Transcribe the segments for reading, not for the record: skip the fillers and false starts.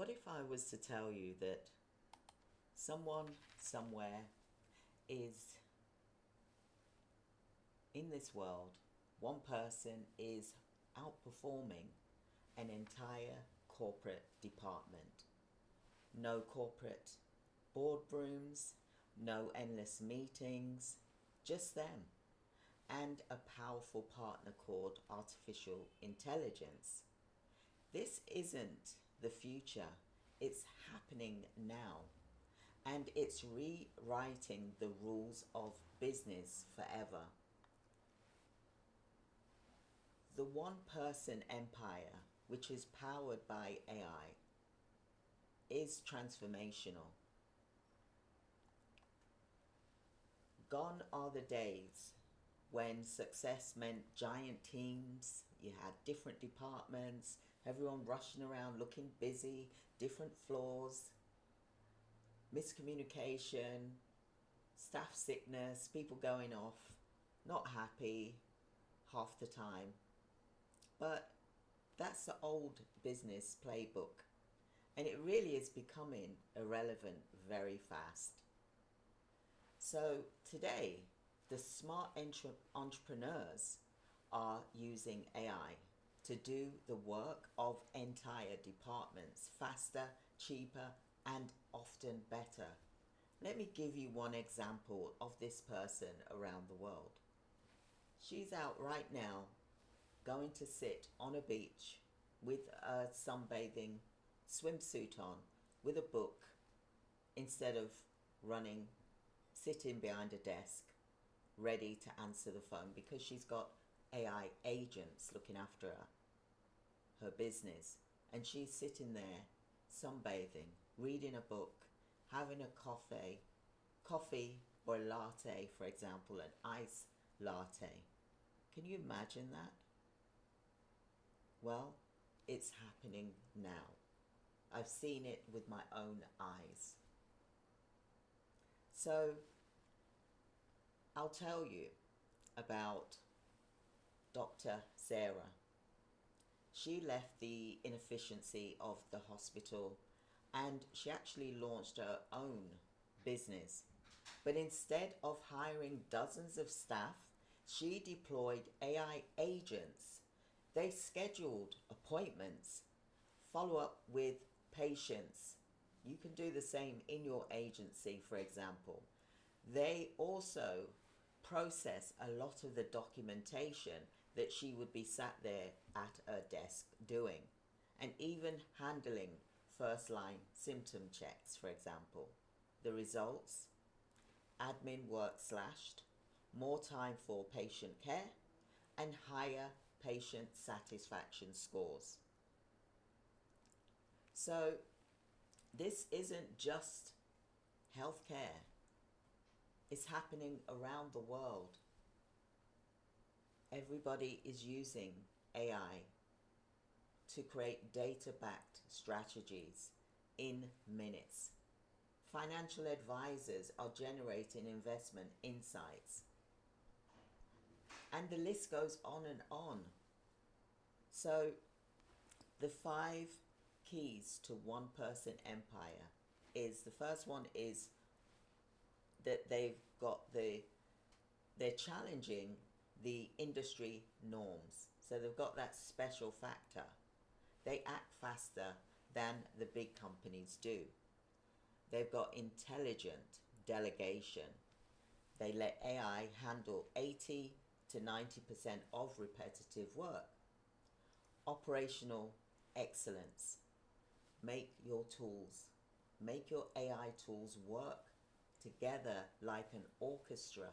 What if I was to tell you that someone somewhere is in this world, one person is outperforming an entire corporate department? No corporate boardrooms, no endless meetings, just them, and a powerful partner called artificial intelligence. This isn't the future, it's happening now, and it's rewriting the rules of business forever. The one person empire, which is powered by AI, is transformational. Gone are the days when success meant giant teams, you had different departments, everyone rushing around looking busy, different floors, miscommunication, staff sickness, people going off, not happy half the time. But that's the old business playbook, and it really is becoming irrelevant very fast. So today, the smart entrepreneurs are using AI to do the work of entire departments faster, cheaper, and often better. Let me give you one example of this person around the world. She's out right now going to sit on a beach with a sunbathing swimsuit on with a book instead of sitting behind a desk ready to answer the phone, because she's got AI agents looking after her business, and she's sitting there sunbathing, reading a book, having a coffee or a latte, for example, an ice latte. Can you imagine that? Well, it's happening now. I've seen it with my own eyes. So I'll tell you about Dr. Sarah. She left the inefficiency of the hospital and she actually launched her own business. But instead of hiring dozens of staff, she deployed AI agents. They scheduled appointments, follow up with patients. You can do the same in your agency, for example. They also process a lot of the documentation that she would be sat there at her desk doing, and even handling first line symptom checks, for example. The results: admin work slashed, more time for patient care, and higher patient satisfaction scores. So this isn't just healthcare, it's happening around the world. Everybody is using AI to create data-backed strategies in minutes. Financial advisors are generating investment insights. And the list goes on and on. So the 5 keys to one person empire is, the first one is that they're challenging the industry norms. So they've got that special factor. They act faster than the big companies do. They've got intelligent delegation. They let AI handle 80 to 90% of repetitive work. Operational excellence. Make your AI tools work together like an orchestra.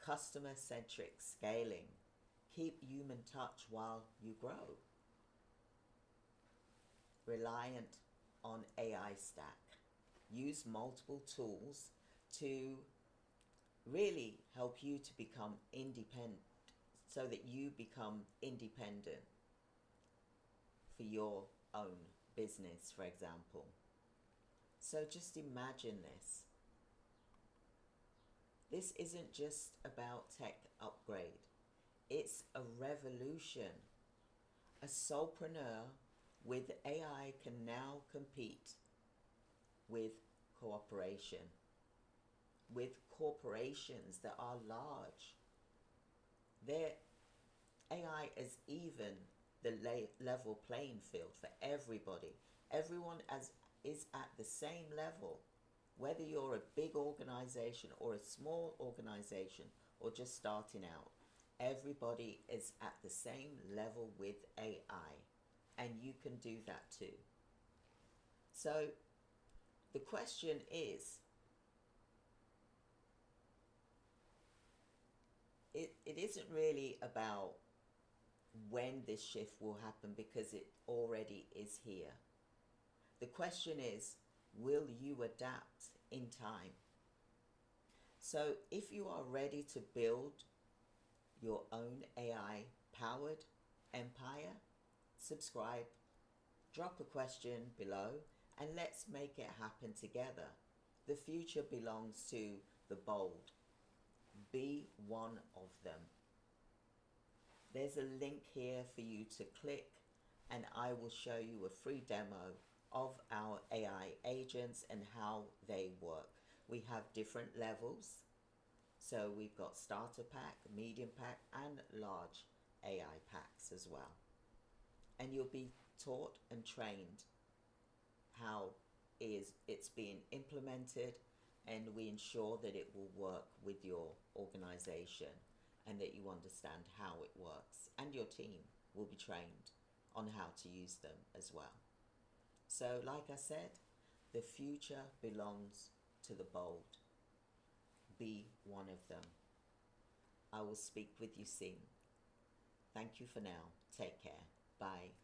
Customer-centric scaling. Keep human touch while you grow. Reliant on AI stack. Use multiple tools to really help you to become independent, so that you become independent for your own business, for example. So just imagine this. This isn't just about tech upgrade. It's a revolution. A solopreneur with AI can now compete with cooperation, with corporations that are large. Their AI is even the level playing field for everybody. Everyone is at the same level, whether you're a big organization or a small organization or just starting out. Everybody is at the same level with AI, and you can do that too. So the question is, it isn't really about when this shift will happen, because it already is here. The question is, will you adapt in time? So if you are ready to build your own AI powered empire, subscribe, drop a question below, and let's make it happen together. The future belongs to the bold. Be one of them. There's a link here for you to click, and I will show you a free demo of our AI agents and how they work. We have different levels. So we've got starter pack, medium pack, and large AI packs as well. And you'll be taught and trained how it's being implemented, and we ensure that it will work with your organization and that you understand how it works, and your team will be trained on how to use them as well. So like I said, the future belongs to the bold. Be one of them. I will speak with you soon. Thank you for now. Take care. Bye.